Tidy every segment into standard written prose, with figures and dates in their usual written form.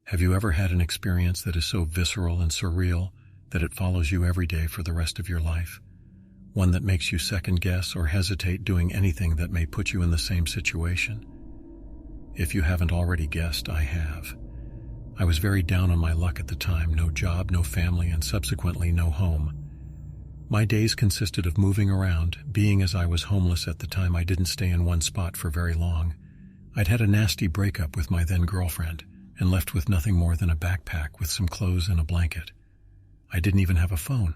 Have you ever had an experience that is so visceral and surreal that it follows you every day for the rest of your life? One that makes you second guess or hesitate doing anything that may put you in the same situation? If you haven't already guessed, I have. I was very down on my luck at the time, no job, no family, and subsequently no home. My days consisted of moving around. Being as I was homeless at the time, I didn't stay in one spot for very long. I'd had a nasty breakup with my then girlfriend and left with nothing more than a backpack with some clothes and a blanket. I didn't even have a phone.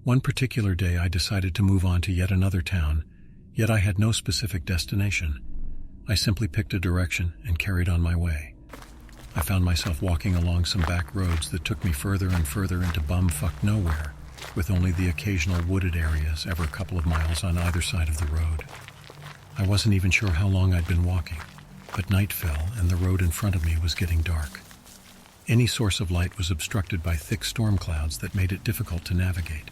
One particular day I decided to move on to yet another town, yet I had no specific destination. I simply picked a direction and carried on my way. I found myself walking along some back roads that took me further and further into bumfuck nowhere, with only the occasional wooded areas ever a couple of miles on either side of the road. I wasn't even sure how long I'd been walking, but night fell and the road in front of me was getting dark. Any source of light was obstructed by thick storm clouds that made it difficult to navigate.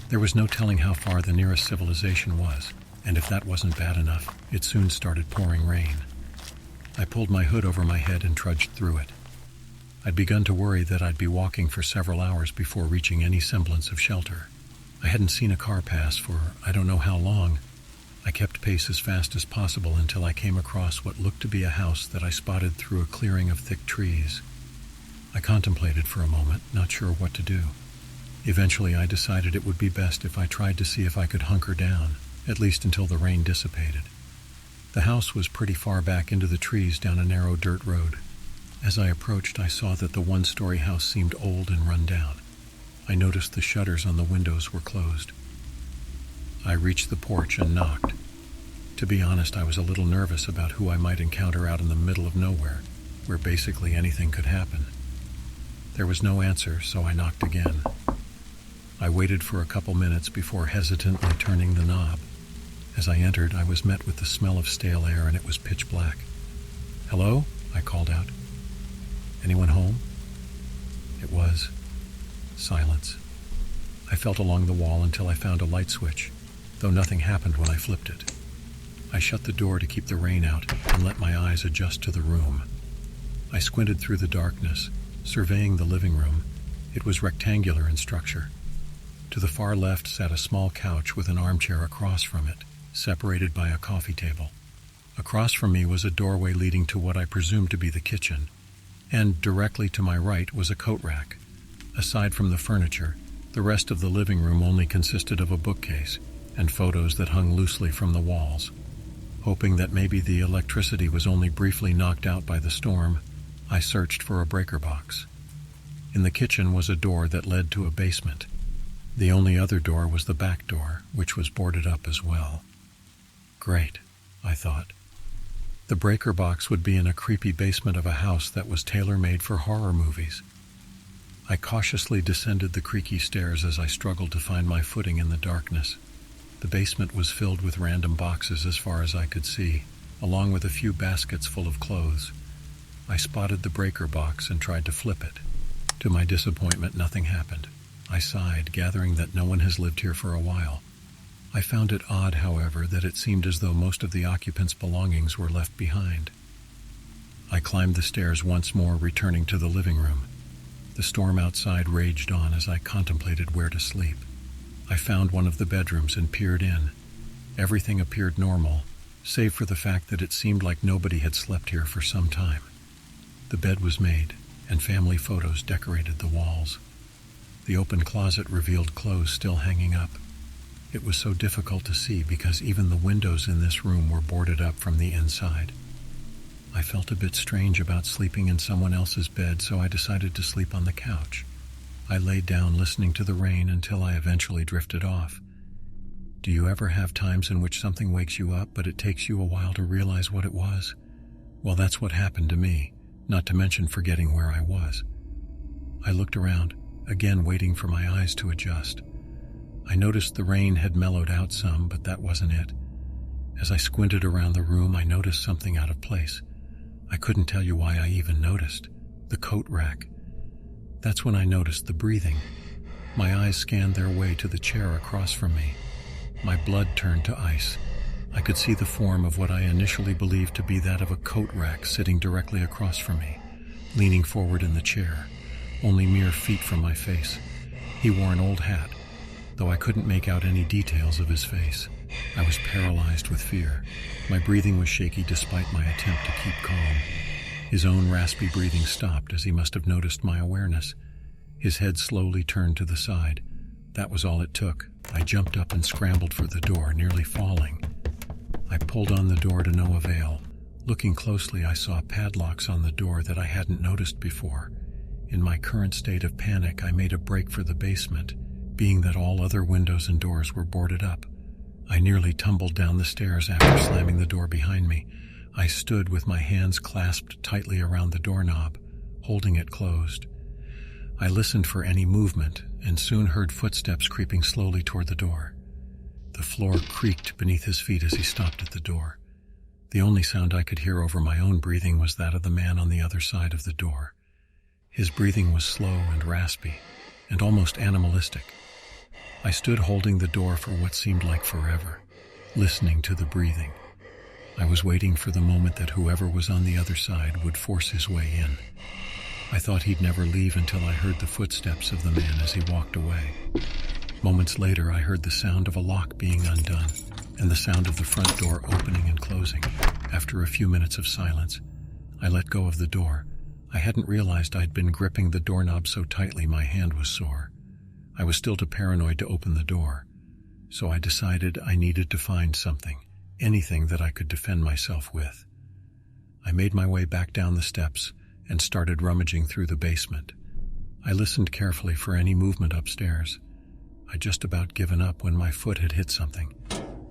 There was no telling how far the nearest civilization was, and if that wasn't bad enough, it soon started pouring rain. I pulled my hood over my head and trudged through it. I'd begun to worry that I'd be walking for several hours before reaching any semblance of shelter. I hadn't seen a car pass for I don't know how long. I kept pace as fast as possible until I came across what looked to be a house that I spotted through a clearing of thick trees. I contemplated for a moment, not sure what to do. Eventually, I decided it would be best if I tried to see if I could hunker down, at least until the rain dissipated. The house was pretty far back into the trees down a narrow dirt road. As I approached, I saw that the one-story house seemed old and run down. I noticed the shutters on the windows were closed. I reached the porch and knocked. To be honest, I was a little nervous about who I might encounter out in the middle of nowhere, where basically anything could happen. There was no answer, so I knocked again. I waited for a couple minutes before hesitantly turning the knob. As I entered, I was met with the smell of stale air and it was pitch black. "Hello?" I called out. "Anyone home?" It was silence. I felt along the wall until I found a light switch, though nothing happened when I flipped it. I shut the door to keep the rain out and let my eyes adjust to the room. I squinted through the darkness, surveying the living room. It was rectangular in structure. To the far left sat a small couch with an armchair across from it, separated by a coffee table. Across from me was a doorway leading to what I presumed to be the kitchen, and directly to my right was a coat rack. Aside from the furniture, the rest of the living room only consisted of a bookcase and photos that hung loosely from the walls. Hoping that maybe the electricity was only briefly knocked out by the storm, I searched for a breaker box. In the kitchen was a door that led to a basement. The only other door was the back door, which was boarded up as well. Great, I thought. The breaker box would be in a creepy basement of a house that was tailor-made for horror movies. I cautiously descended the creaky stairs as I struggled to find my footing in the darkness. The basement was filled with random boxes as far as I could see, along with a few baskets full of clothes. I spotted the breaker box and tried to flip it. To my disappointment, nothing happened. I sighed, gathering that no one has lived here for a while. I found it odd, however, that it seemed as though most of the occupants' belongings were left behind. I climbed the stairs once more, returning to the living room. The storm outside raged on as I contemplated where to sleep. I found one of the bedrooms and peered in. Everything appeared normal, save for the fact that it seemed like nobody had slept here for some time. The bed was made, and family photos decorated the walls. The open closet revealed clothes still hanging up. It was so difficult to see because even the windows in this room were boarded up from the inside. I felt a bit strange about sleeping in someone else's bed, so I decided to sleep on the couch. I lay down listening to the rain until I eventually drifted off. Do you ever have times in which something wakes you up, but it takes you a while to realize what it was? Well, that's what happened to me, not to mention forgetting where I was. I looked around, again waiting for my eyes to adjust. I noticed the rain had mellowed out some, but that wasn't it. As I squinted around the room, I noticed something out of place. I couldn't tell you why I even noticed. The coat rack. That's when I noticed the breathing. My eyes scanned their way to the chair across from me. My blood turned to ice. I could see the form of what I initially believed to be that of a coat rack sitting directly across from me. leaning forward in the chair, only mere feet from my face. He wore an old hat, though I couldn't make out any details of his face. I was paralyzed with fear. My breathing was shaky despite my attempt to keep calm. His own raspy breathing stopped as he must have noticed my awareness. His head slowly turned to the side. That was all it took. I jumped up and scrambled for the door, nearly falling. I pulled on the door to no avail. Looking closely, I saw padlocks on the door that I hadn't noticed before. In my current state of panic, I made a break for the basement, being that all other windows and doors were boarded up. I nearly tumbled down the stairs after slamming the door behind me. I stood with my hands clasped tightly around the doorknob, holding it closed. I listened for any movement and soon heard footsteps creeping slowly toward the door. The floor creaked beneath his feet as he stopped at the door. The only sound I could hear over my own breathing was that of the man on the other side of the door. His breathing was slow and raspy, and almost animalistic. I stood holding the door for what seemed like forever, listening to the breathing. I was waiting for the moment that whoever was on the other side would force his way in. I thought he'd never leave until I heard the footsteps of the man as he walked away. Moments later, I heard the sound of a lock being undone and the sound of the front door opening and closing. After a few minutes of silence, I let go of the door. I hadn't realized I'd been gripping the doorknob so tightly my hand was sore. I was still too paranoid to open the door, so I decided I needed to find something, anything that I could defend myself with. I made my way back down the steps and started rummaging through the basement. I listened carefully for any movement upstairs. I'd just about given up when my foot had hit something.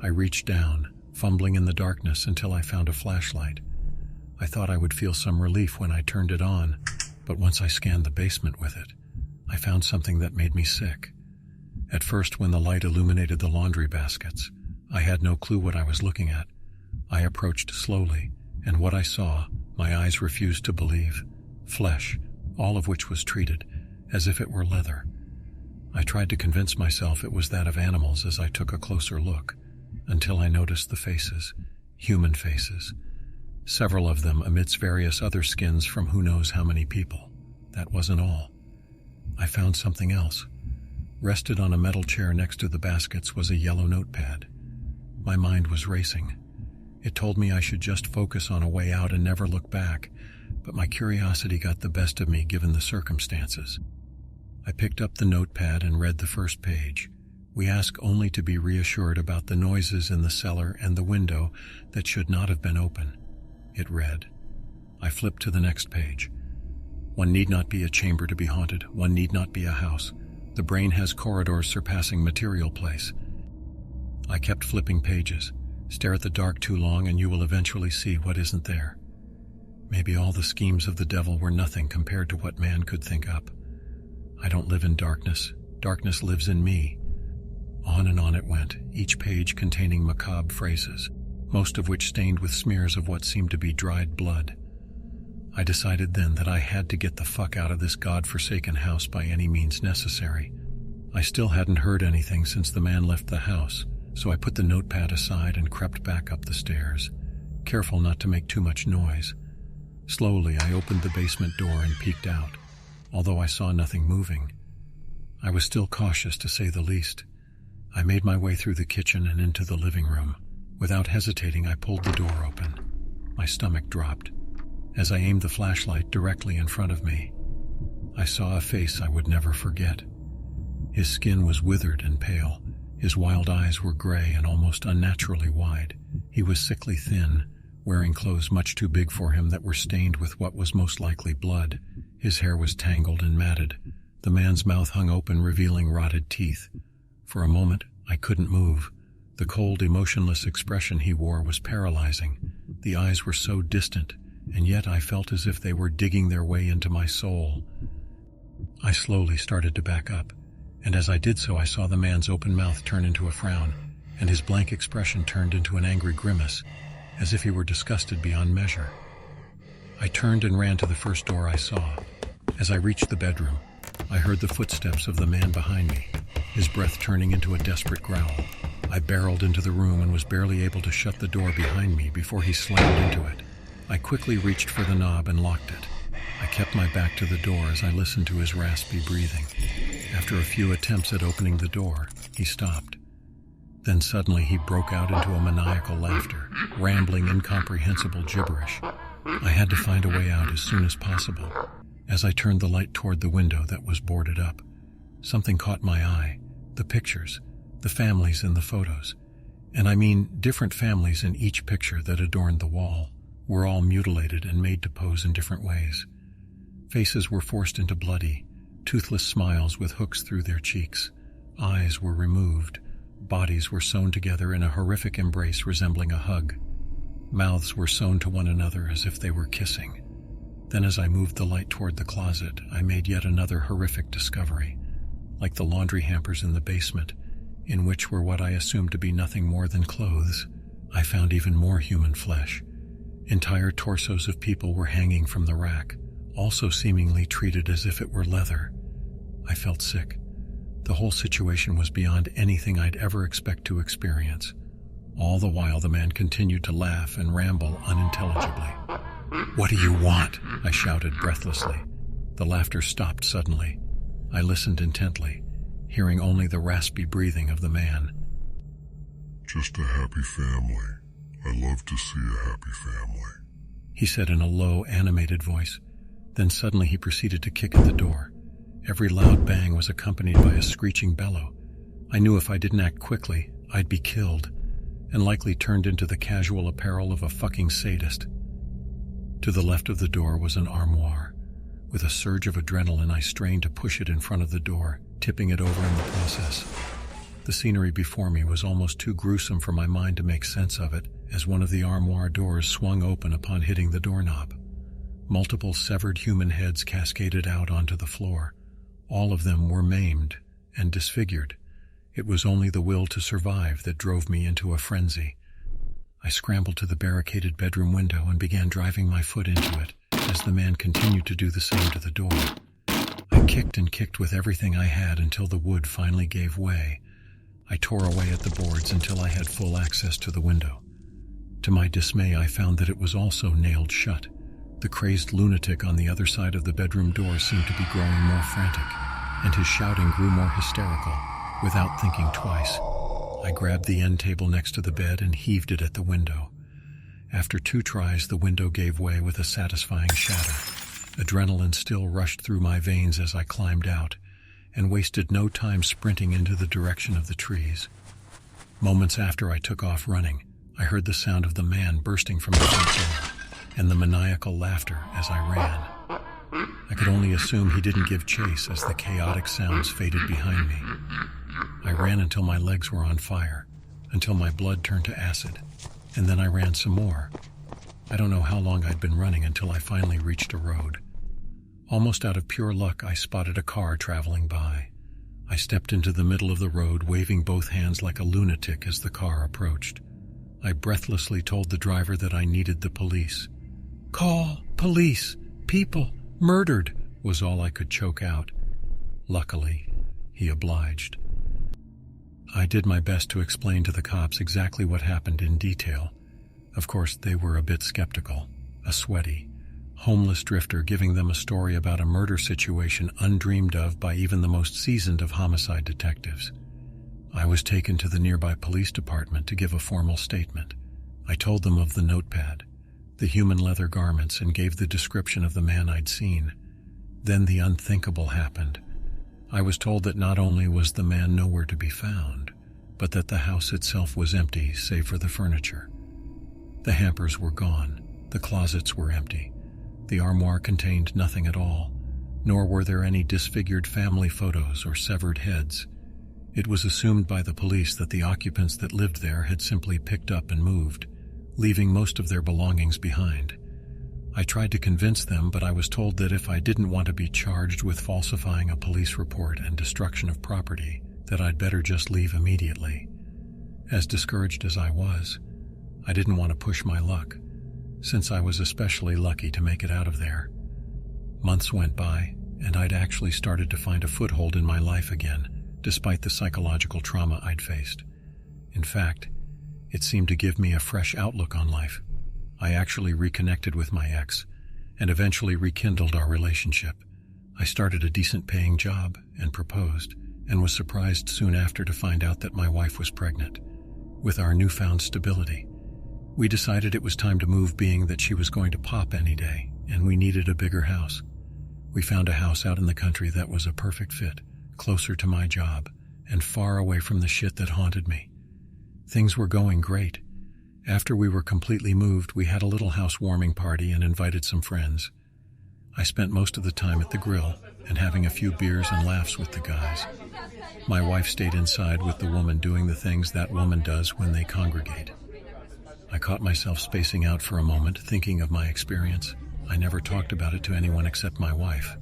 I reached down, fumbling in the darkness until I found a flashlight. I thought I would feel some relief when I turned it on, but once I scanned the basement with it, I found something that made me sick. At first, when the light illuminated the laundry baskets, I had no clue what I was looking at. I approached slowly, and what I saw, my eyes refused to believe. Flesh, all of which was treated, as if it were leather. I tried to convince myself it was that of animals as I took a closer look, until I noticed the faces, human faces. Several of them amidst various other skins from who knows how many people. That wasn't all. I found something else. Rested on a metal chair next to the baskets was a yellow notepad. My mind was racing. It told me I should just focus on a way out and never look back, but my curiosity got the best of me given the circumstances. I picked up the notepad and read the first page. We ask only to be reassured about the noises in the cellar and the window that should not have been open. It read. I flipped to the next page. One need not be a chamber to be haunted. One need not be a house. The brain has corridors surpassing material place. I kept flipping pages. Stare at the dark too long and you will eventually see what isn't there. Maybe all the schemes of the devil were nothing compared to what man could think up. I don't live in darkness. Darkness lives in me. On and on it went, each page containing macabre phrases, most of which stained with smears of what seemed to be dried blood. I decided then that I had to get the fuck out of this god-forsaken house by any means necessary. I still hadn't heard anything since the man left the house, so I put the notepad aside and crept back up the stairs, careful not to make too much noise. Slowly, I opened the basement door and peeked out, although I saw nothing moving. I was still cautious, to say the least. I made my way through the kitchen and into the living room. Without hesitating, I pulled the door open. My stomach dropped. As I aimed the flashlight directly in front of me, I saw a face I would never forget. His skin was withered and pale. His wild eyes were gray and almost unnaturally wide. He was sickly thin, wearing clothes much too big for him that were stained with what was most likely blood. His hair was tangled and matted. The man's mouth hung open, revealing rotted teeth. For a moment, I couldn't move. The cold, emotionless expression he wore was paralyzing. The eyes were so distant, and yet I felt as if they were digging their way into my soul. I slowly started to back up, and as I did so I saw the man's open mouth turn into a frown, and his blank expression turned into an angry grimace, as if he were disgusted beyond measure. I turned and ran to the first door I saw. As I reached the bedroom, I heard the footsteps of the man behind me, his breath turning into a desperate growl. I barreled into the room and was barely able to shut the door behind me before he slammed into it. I quickly reached for the knob and locked it. I kept my back to the door as I listened to his raspy breathing. After a few attempts at opening the door, he stopped. Then suddenly he broke out into a maniacal laughter, rambling incomprehensible gibberish. I had to find a way out as soon as possible. As I turned the light toward the window that was boarded up, something caught my eye. The pictures, the families in the photos, and I mean different families in each picture that adorned the wall, were all mutilated and made to pose in different ways. Faces were forced into bloody, toothless smiles with hooks through their cheeks. Eyes were removed. Bodies were sewn together in a horrific embrace resembling a hug. Mouths were sewn to one another as if they were kissing. Then as I moved the light toward the closet, I made yet another horrific discovery. Like the laundry hampers in the basement, in which were what I assumed to be nothing more than clothes, I found even more human flesh. Entire torsos of people were hanging from the rack, also seemingly treated as if it were leather. I felt sick. The whole situation was beyond anything I'd ever expect to experience. All the while the man continued to laugh and ramble unintelligibly. "What do you want?" I shouted breathlessly. The laughter stopped suddenly. I listened intently, hearing only the raspy breathing of the man. "Just a happy family. I love to see a happy family," he said in a low, animated voice. Then suddenly he proceeded to kick at the door. Every loud bang was accompanied by a screeching bellow. I knew if I didn't act quickly, I'd be killed, and likely turned into the casual apparel of a fucking sadist. To the left of the door was an armoire. With a surge of adrenaline, I strained to push it in front of the door, tipping it over in the process. The scenery before me was almost too gruesome for my mind to make sense of it, as one of the armoire doors swung open upon hitting the doorknob. Multiple severed human heads cascaded out onto the floor. All of them were maimed and disfigured. It was only the will to survive that drove me into a frenzy. I scrambled to the barricaded bedroom window and began driving my foot into it, as the man continued to do the same to the door. I kicked and kicked with everything I had until the wood finally gave way. I tore away at the boards until I had full access to the window. To my dismay, I found that it was also nailed shut. The crazed lunatic on the other side of the bedroom door seemed to be growing more frantic, and his shouting grew more hysterical. Without thinking twice, I grabbed the end table next to the bed and heaved it at the window. After 2 tries, the window gave way with a satisfying shatter. Adrenaline still rushed through my veins as I climbed out, and wasted no time sprinting into the direction of the trees. Moments after I took off running, I heard the sound of the man bursting from the front door, and the maniacal laughter as I ran. I could only assume he didn't give chase as the chaotic sounds faded behind me. I ran until my legs were on fire, until my blood turned to acid, and then I ran some more. I don't know how long I'd been running until I finally reached a road. Almost out of pure luck, I spotted a car traveling by. I stepped into the middle of the road, waving both hands like a lunatic as the car approached. I breathlessly told the driver that I needed the police. "Call, police, people, murdered," was all I could choke out. Luckily, he obliged. I did my best to explain to the cops exactly what happened in detail. Of course, they were a bit skeptical. A sweaty, homeless drifter giving them a story about a murder situation undreamed of by even the most seasoned of homicide detectives. I was taken to the nearby police department to give a formal statement. I told them of the notepad, the human leather garments, and gave the description of the man I'd seen. Then the unthinkable happened. I was told that not only was the man nowhere to be found, but that the house itself was empty save for the furniture. The hampers were gone. The closets were empty. The armoire contained nothing at all, nor were there any disfigured family photos or severed heads. It was assumed by the police that the occupants that lived there had simply picked up and moved, leaving most of their belongings behind. I tried to convince them, but I was told that if I didn't want to be charged with falsifying a police report and destruction of property, that I'd better just leave immediately. As discouraged as I was, I didn't want to push my luck, since I was especially lucky to make it out of there. Months went by, and I'd actually started to find a foothold in my life again, despite the psychological trauma I'd faced. In fact, it seemed to give me a fresh outlook on life. I actually reconnected with my ex, and eventually rekindled our relationship. I started a decent-paying job and proposed, and was surprised soon after to find out that my wife was pregnant. With our newfound stability, we decided it was time to move, being that she was going to pop any day, and we needed a bigger house. We found a house out in the country that was a perfect fit, closer to my job, and far away from the shit that haunted me. Things were going great. After we were completely moved, we had a little housewarming party and invited some friends. I spent most of the time at the grill and having a few beers and laughs with the guys. My wife stayed inside with the woman, doing the things that woman does when they congregate. I caught myself spacing out for a moment, thinking of my experience. I never talked about it to anyone except my wife.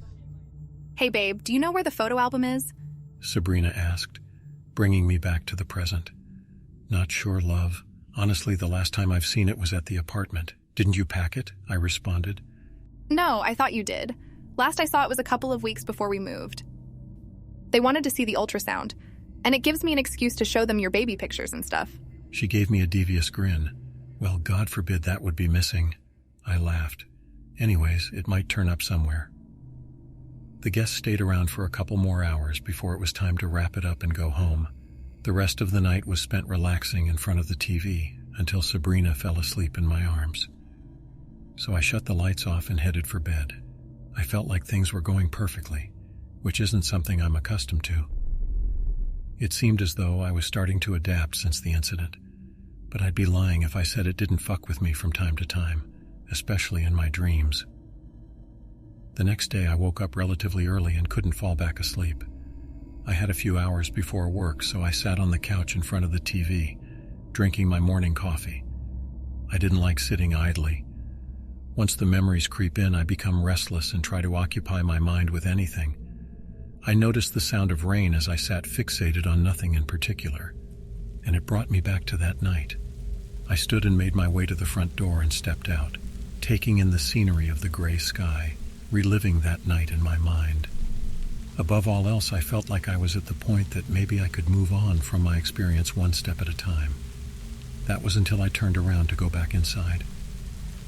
Hey babe, do you know where the photo album is? Sabrina asked, bringing me back to the present. Not sure, love. Honestly, the last time I've seen it was at the apartment. Didn't you pack it? I responded. No, I thought you did. Last I saw it was a couple of weeks before we moved. They wanted to see the ultrasound, and it gives me an excuse to show them your baby pictures and stuff. She gave me a devious grin. Well, God forbid that would be missing. I laughed. Anyways, it might turn up somewhere. The guests stayed around for a couple more hours before it was time to wrap it up and go home. The rest of the night was spent relaxing in front of the TV until Sabrina fell asleep in my arms. So I shut the lights off and headed for bed. I felt like things were going perfectly, which isn't something I'm accustomed to. It seemed as though I was starting to adapt since the incident, but I'd be lying if I said it didn't fuck with me from time to time, especially in my dreams. The next day I woke up relatively early and couldn't fall back asleep. I had a few hours before work, so I sat on the couch in front of the TV, drinking my morning coffee. I didn't like sitting idly. Once the memories creep in, I become restless and try to occupy my mind with anything. I noticed the sound of rain as I sat fixated on nothing in particular, and it brought me back to that night. I stood and made my way to the front door and stepped out, taking in the scenery of the gray sky, reliving that night in my mind. Above all else, I felt like I was at the point that maybe I could move on from my experience one step at a time. That was until I turned around to go back inside.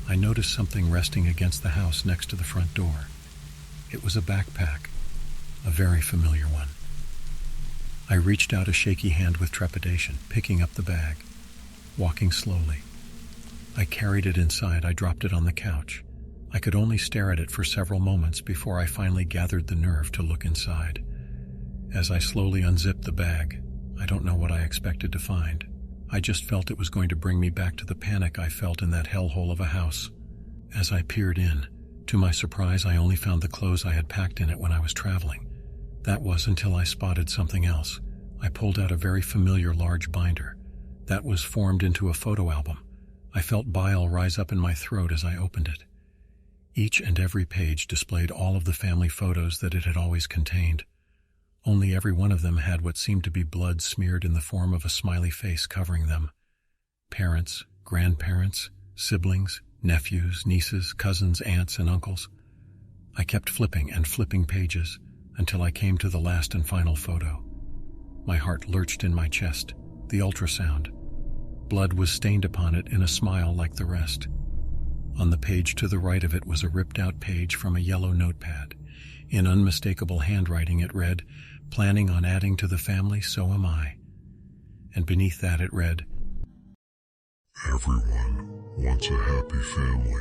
I noticed something resting against the house next to the front door. It was a backpack, a very familiar one. I reached out a shaky hand with trepidation, picking up the bag, walking slowly. I carried it inside. I dropped it on the couch. I could only stare at it for several moments before I finally gathered the nerve to look inside. As I slowly unzipped the bag, I don't know what I expected to find. I just felt it was going to bring me back to the panic I felt in that hellhole of a house. As I peered in, to my surprise, I only found the clothes I had packed in it when I was traveling. That was until I spotted something else. I pulled out a very familiar large binder. That was formed into a photo album. I felt bile rise up in my throat as I opened it. Each and every page displayed all of the family photos that it had always contained. Only every one of them had what seemed to be blood smeared in the form of a smiley face covering them. Parents, grandparents, siblings, nephews, nieces, cousins, aunts, and uncles. I kept flipping and flipping pages until I came to the last and final photo. My heart lurched in my chest. The ultrasound. Blood was stained upon it in a smile like the rest. On the page to the right of it was a ripped-out page from a yellow notepad. In unmistakable handwriting it read, "Planning on adding to the family, so am I." And beneath that it read, "Everyone wants a happy family."